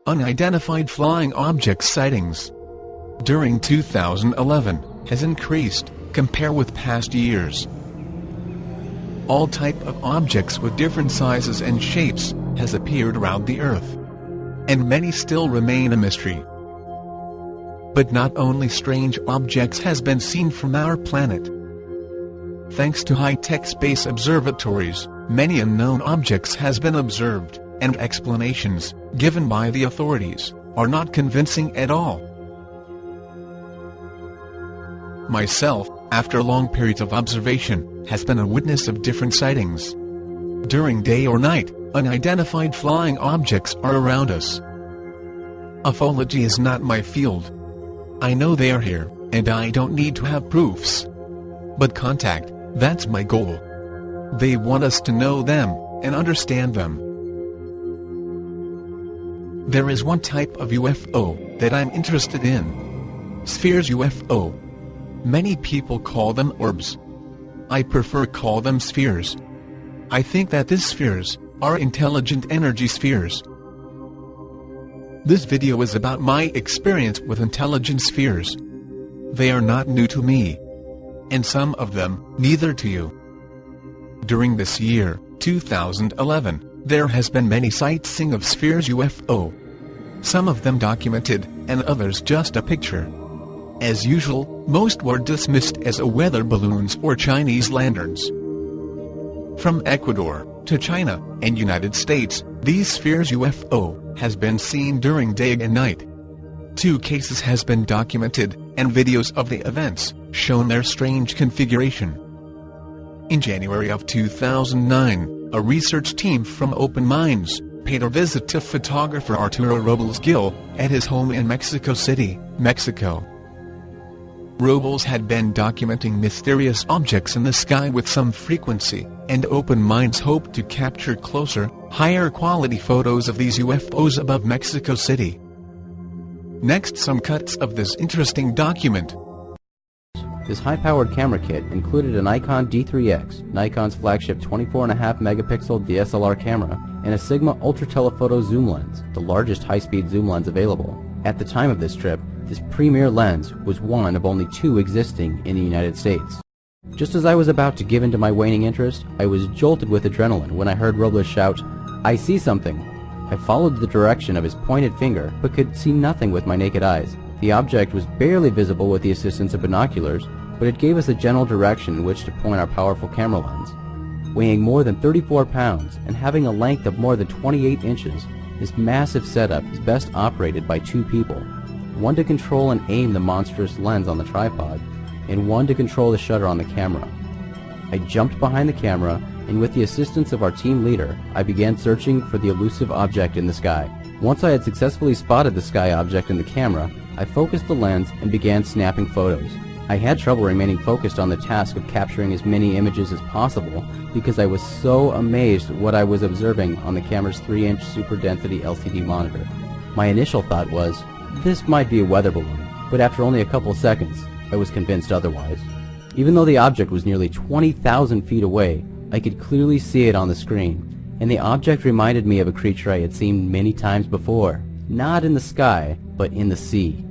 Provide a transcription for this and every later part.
unidentified flying object sightings during 2011 has increased, compared with past years. All type of objects with different sizes and shapes has appeared around the Earth, and many still remain a mystery. But not only strange objects has been seen from our planet. Thanks to high-tech space observatories, many unknown objects has been observed, and explanations, given by the authorities, are not convincing at all. Myself, after long periods of observation, has been a witness of different sightings. During day or night, unidentified flying objects are around us. Ufology is not my field. I know they are here, and I don't need to have proofs. But contact, that's my goal. They want us to know them, and understand them. There is one type of UFO that I'm interested in. Spheres UFO. Many people call them orbs. I prefer call them spheres. I think that these spheres are intelligent energy spheres. This video is about my experience with intelligent spheres. They are not new to me, and some of them, neither to you. During this year, 2011, there has been many sightings of spheres UFO. Some of them documented, and others just a picture. As usual, most were dismissed as weather balloons or Chinese lanterns. From Ecuador to China and United States, these spheres UFO has been seen during day and night. 2 cases has been documented, and videos of the events shown their strange configuration. In January of 2009, a research team from Open Minds paid a visit to photographer Arturo Robles Gil at his home in Mexico City, Mexico. Robles had been documenting mysterious objects in the sky with some frequency, and Open Minds hoped to capture closer, higher quality photos of these UFOs above Mexico City. Next, some cuts of this interesting document. This high-powered camera kit included a Nikon D3X, Nikon's flagship 24.5 megapixel DSLR camera, and a Sigma Ultra Telephoto zoom lens, the largest high-speed zoom lens available. At the time of this trip, this premier lens was one of only 2 existing in the United States. Just as I was about to give in to my waning interest, I was jolted with adrenaline when I heard Robles shout, "I see something!" I followed the direction of his pointed finger, but could see nothing with my naked eyes. The object was barely visible with the assistance of binoculars, but it gave us a general direction in which to point our powerful camera lens. Weighing more than 34 pounds and having a length of more than 28 inches, this massive setup is best operated by 2 people. One to control and aim the monstrous lens on the tripod, and one to control the shutter on the camera. I jumped behind the camera, and with the assistance of our team leader, I began searching for the elusive object in the sky. Once I had successfully spotted the sky object in the camera, I focused the lens and began snapping photos. I had trouble remaining focused on the task of capturing as many images as possible because I was so amazed at what I was observing on the camera's 3-inch super density LCD monitor. My initial thought was, this might be a weather balloon, but after only a couple seconds, I was convinced otherwise. Even though the object was nearly 20,000 feet away, I could clearly see it on the screen, and the object reminded me of a creature I had seen many times before, not in the sky, but in the sea.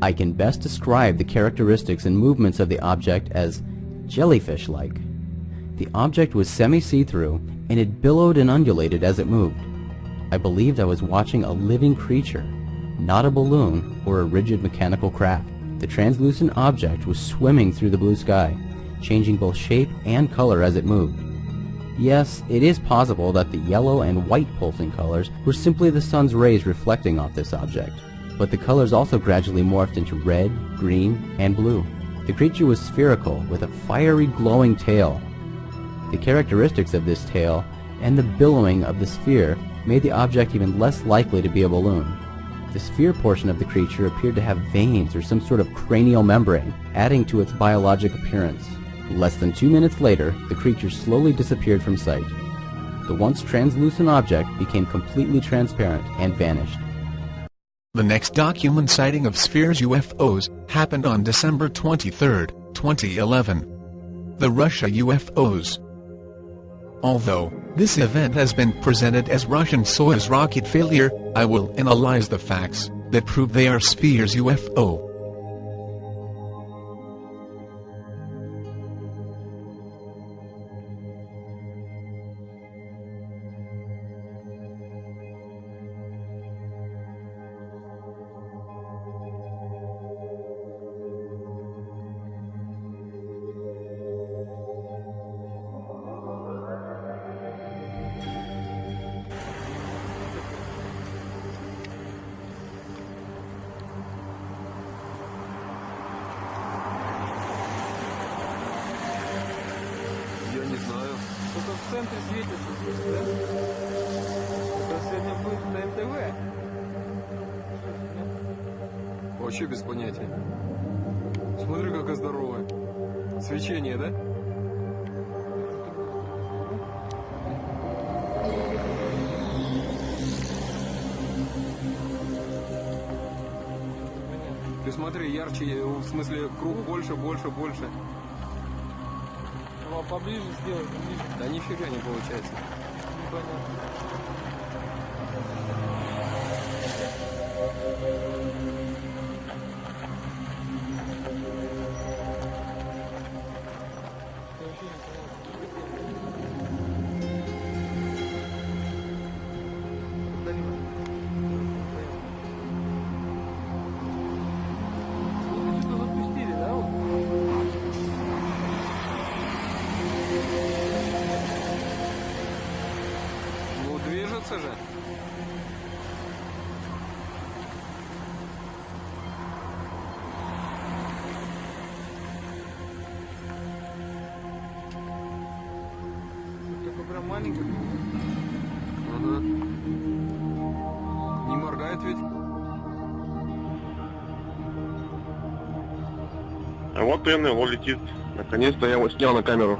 I can best describe the characteristics and movements of the object as jellyfish-like. The object was semi-see-through, and it billowed and undulated as it moved. I believed I was watching a living creature, not a balloon or a rigid mechanical craft. The translucent object was swimming through the blue sky, changing both shape and color as it moved. Yes, it is possible that the yellow and white pulsing colors were simply the sun's rays reflecting off this object, but the colors also gradually morphed into red, green, and blue. The creature was spherical with a fiery glowing tail. The characteristics of this tail and the billowing of the sphere made the object even less likely to be a balloon. The sphere portion of the creature appeared to have veins or some sort of cranial membrane, adding to its biologic appearance. Less than 2 minutes later, the creature slowly disappeared from sight. The once translucent object became completely transparent and vanished. The next documented sighting of spheres UFOs happened on December 23, 2011. The Russia UFOs. Although This event has been presented as Russian Soyuz rocket failure. I will analyze the facts that prove they are spheres UFO. Я не знаю. Только в центре светится здесь, да? Это сегодня будет на НТВ. Вообще без понятия. Смотри, какая здоровая. Свечение, да? Ты смотри, ярче, в смысле, круг больше, больше, больше. Ну, а поближе сделать, поближе. Да нифига не получается. Непонятно. Это вообще непонятно. Ну, что-то запустили, да? Вот? Ну, движется же. Только прям маленький. Ага. Не моргает ведь. А вот и НЛО летит. Наконец-то я его снял на камеру.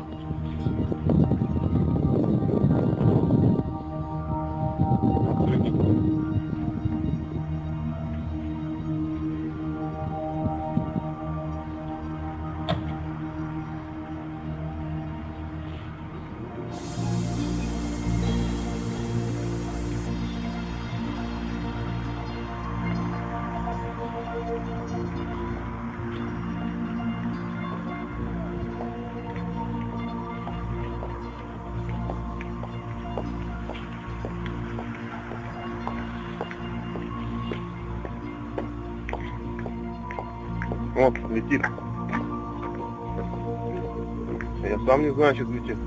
Вот, летит. Я сам не знаю, что летит.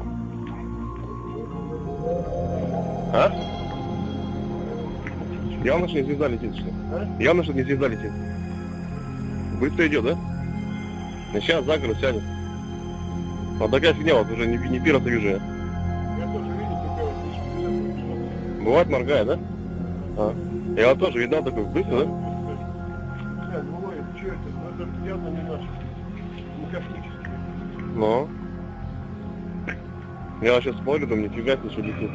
А? Явно, что не звезда летит, что ли? Явно, что не звезда летит. Быстро идет, да? Ну, сейчас за гору сядет. Вот такая фигня, вот уже не первый раз вижу я. Я тоже видел, такая. Бывает, моргает, да? А. Я вот тоже видал такой быстро, да? Что это? Ну, это явно не наш. Не космический. Ну. Я сейчас смотрю, думаю, нифига себе, что летит.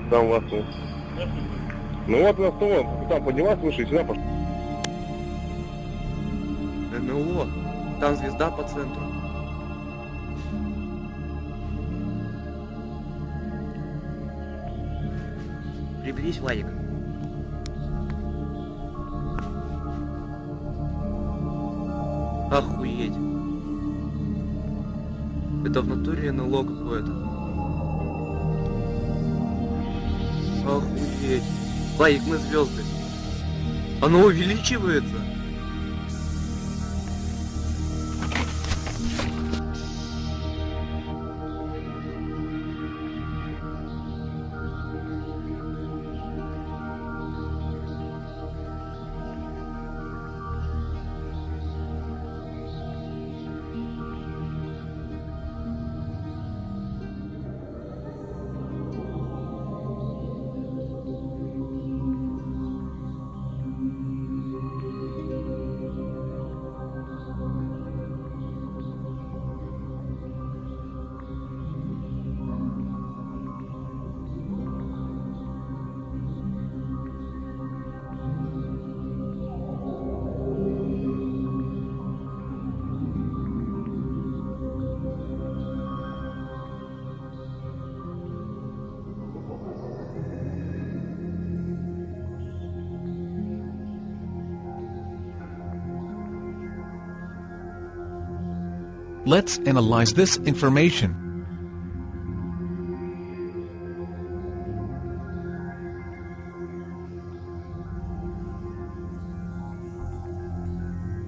Там у вас. Ну вот у нас того, там поднялась выше и сюда пошла. НЛО. Там звезда по центру. Приблизь, Владик. Охуеть. Это в натуре НЛО какое-то. Охуеть. Владик, мы звезды. Оно увеличивается. Let's analyze this information.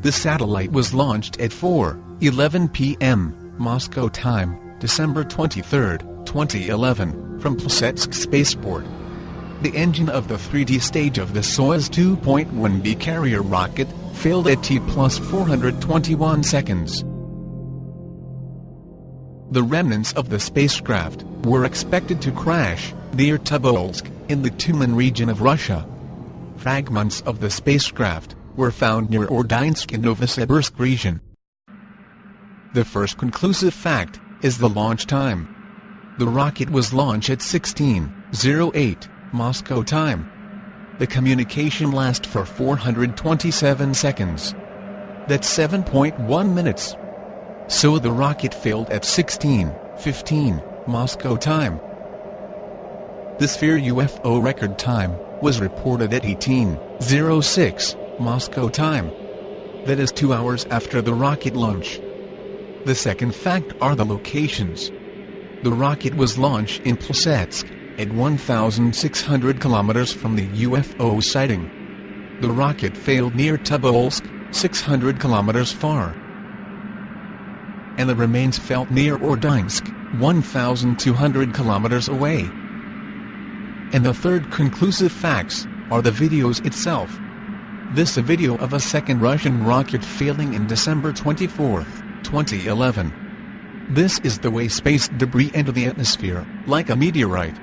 The satellite was launched at 4:11 p.m. Moscow time, December 23, 2011, from Plesetsk Spaceport. The engine of the 3D stage of the Soyuz 2.1B carrier rocket failed at T+421 seconds. The remnants of the spacecraft were expected to crash near Tobolsk in the Tumen region of Russia. Fragments of the spacecraft were found near Ordynsk in Novosibirsk region. The first conclusive fact is the launch time. The rocket was launched at 16:08 Moscow time. The communication lasted for 427 seconds. That's 7.1 minutes. So the rocket failed at 16:15 Moscow time. The Sphere UFO record time was reported at 18:06 Moscow time. That is 2 hours after the rocket launch. The second fact are the locations. The rocket was launched in Plesetsk, at 1,600 kilometers from the UFO sighting. The rocket failed near Tobolsk, 600 kilometers far. And the remains fell near Ordynsk, 1,200 kilometers away. And the third conclusive facts are the videos itself. This is a video of a second Russian rocket failing in December 24, 2011. This is the way space debris enter the atmosphere, like a meteorite.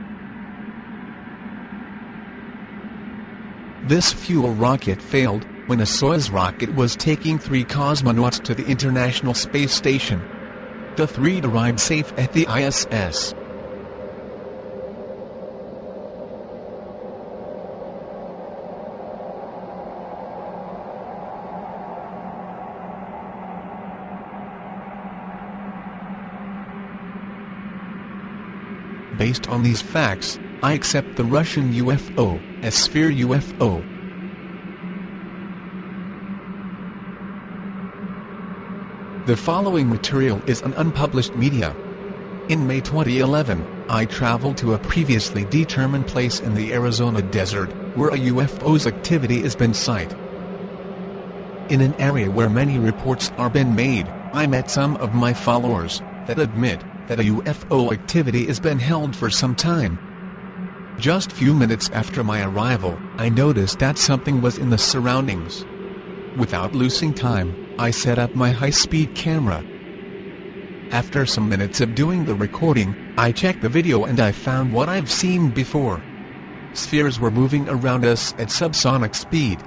This fuel rocket failed when a Soyuz rocket was taking 3 cosmonauts to the International Space Station. The 3 arrived safe at the ISS. Based on these facts, I accept the Russian UFO as Sphere UFO. The following material is an unpublished media. In May 2011, I traveled to a previously determined place in the Arizona desert, where a UFO's activity has been sighted. In an area where many reports are been made, I met some of my followers that admit that a UFO activity has been held for some time. Just few minutes after my arrival, I noticed that something was in the surroundings. Without losing time, I set up my high-speed camera. After some minutes of doing the recording, I checked the video and I found what I've seen before. Spheres were moving around us at subsonic speed.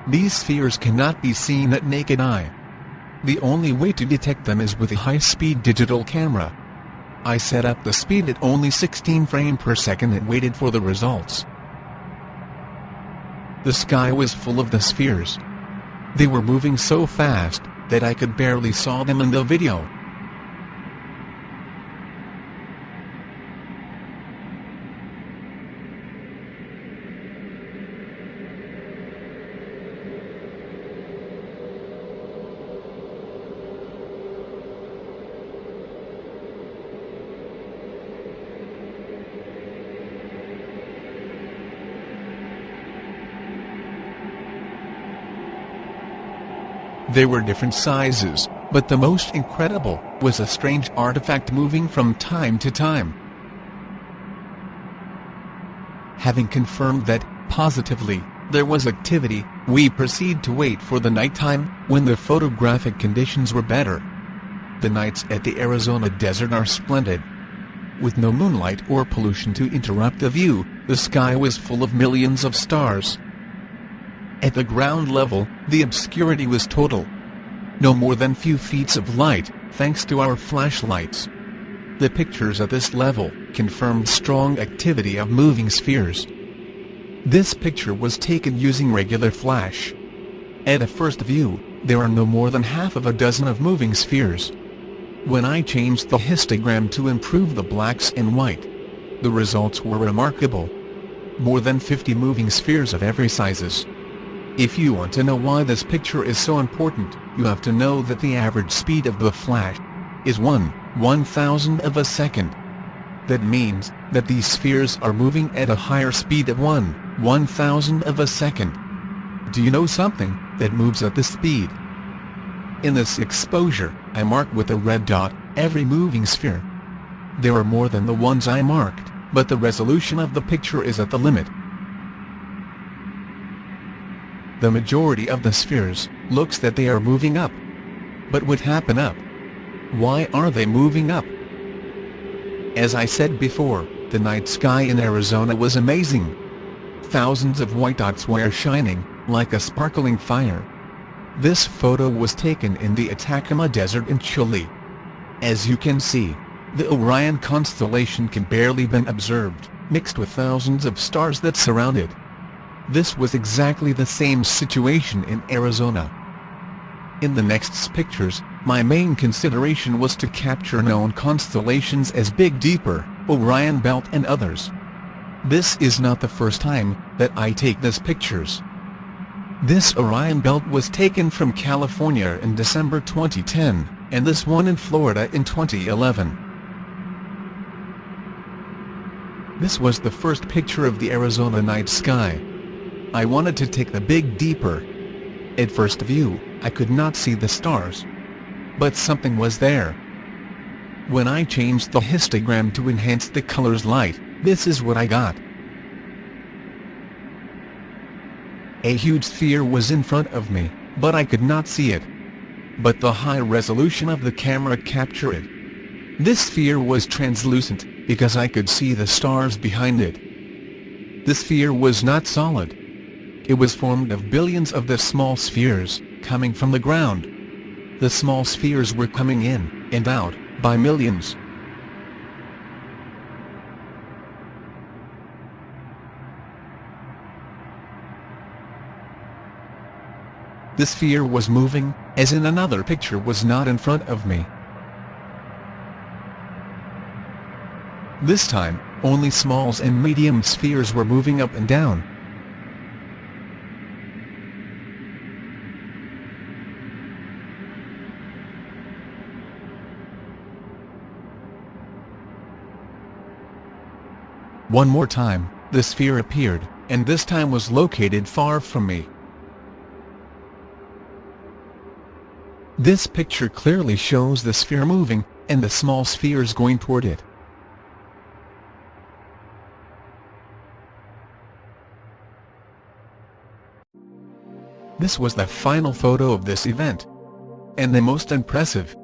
These spheres cannot be seen at naked eye. The only way to detect them is with a high-speed digital camera. I set up the speed at only 16 frames per second and waited for the results. The sky was full of the spheres. They were moving so fast that I could barely saw them in the video. They were different sizes, but the most incredible was a strange artifact moving from time to time. Having confirmed that, positively, there was activity, we proceed to wait for the nighttime, when the photographic conditions were better. The nights at the Arizona desert are splendid. With no moonlight or pollution to interrupt the view, the sky was full of millions of stars. At the ground level, the obscurity was total. No more than few feet of light, thanks to our flashlights. The pictures at this level confirmed strong activity of moving spheres. This picture was taken using regular flash. At a first view, there are no more than half of a dozen of moving spheres. When I changed the histogram to improve the blacks and white, the results were remarkable. More than 50 moving spheres of every sizes. If you want to know why this picture is so important, you have to know that the average speed of the flash is 1/1000th of a second. That means that these spheres are moving at a higher speed of 1/1000th of a second. Do you know something that moves at this speed? In this exposure, I marked with a red dot every moving sphere. There are more than the ones I marked, but the resolution of the picture is at the limit. The majority of the spheres looks that they are moving up. But what happened up? Why are they moving up? As I said before, the night sky in Arizona was amazing. Thousands of white dots were shining, like a sparkling fire. This photo was taken in the Atacama Desert in Chile. As you can see, the Orion constellation can barely be observed, mixed with thousands of stars that surround it. This was exactly the same situation in Arizona. In the next pictures, my main consideration was to capture known constellations as Big Dipper, Orion Belt and others. This is not the first time that I take these pictures. This Orion Belt was taken from California in December 2010, and this one in Florida in 2011. This was the first picture of the Arizona night sky. I wanted to take the Big Dipper. At first view, I could not see the stars. But something was there. When I changed the histogram to enhance the color's light, this is what I got. A huge sphere was in front of me, but I could not see it. But the high resolution of the camera captured it. This sphere was translucent, because I could see the stars behind it. This sphere was not solid. It was formed of billions of the small spheres, coming from the ground. The small spheres were coming in and out by millions. The sphere was moving, as in another picture was not in front of me. This time, only smalls and medium spheres were moving up and down. One more time, the sphere appeared, and this time was located far from me. This picture clearly shows the sphere moving, and the small spheres going toward it. This was the final photo of this event. And the most impressive.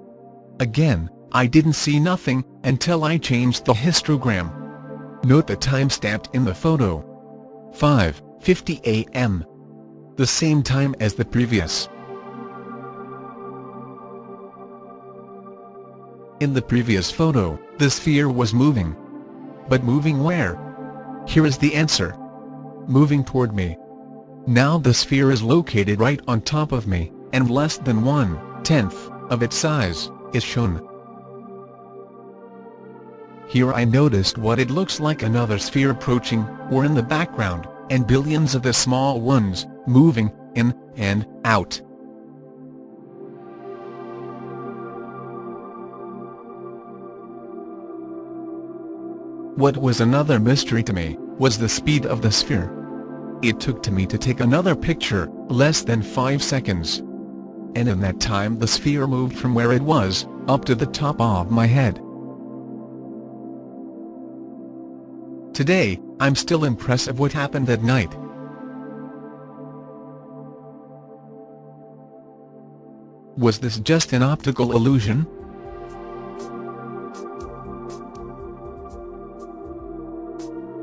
Again, I didn't see nothing until I changed the histogram. Note the time stamped in the photo. 5:50 a.m. The same time as the previous. In the previous photo, the sphere was moving. But moving where? Here is the answer. Moving toward me. Now the sphere is located right on top of me, and less than 1/10 of its size is shown. Here I noticed what it looks like another sphere approaching, or in the background, and billions of the small ones, moving, in, and, out. What was another mystery to me, was the speed of the sphere. It took to me to take another picture, less than 5 seconds. And in that time the sphere moved from where it was, up to the top of my head. Today, I'm still impressed of what happened that night. Was this just an optical illusion?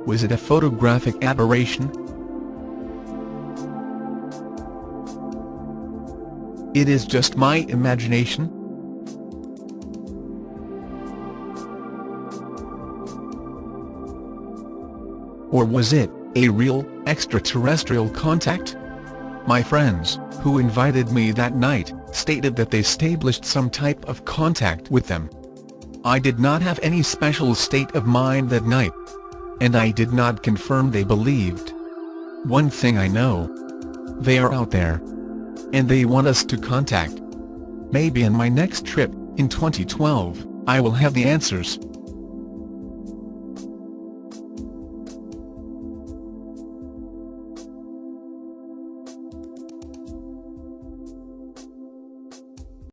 Was it a photographic aberration? It is just my imagination? Or was it a real, extraterrestrial contact? My friends, who invited me that night, stated that they established some type of contact with them. I did not have any special state of mind that night. And I did not confirm they believed. One thing I know. They are out there. And they want us to contact. Maybe in my next trip, in 2012, I will have the answers.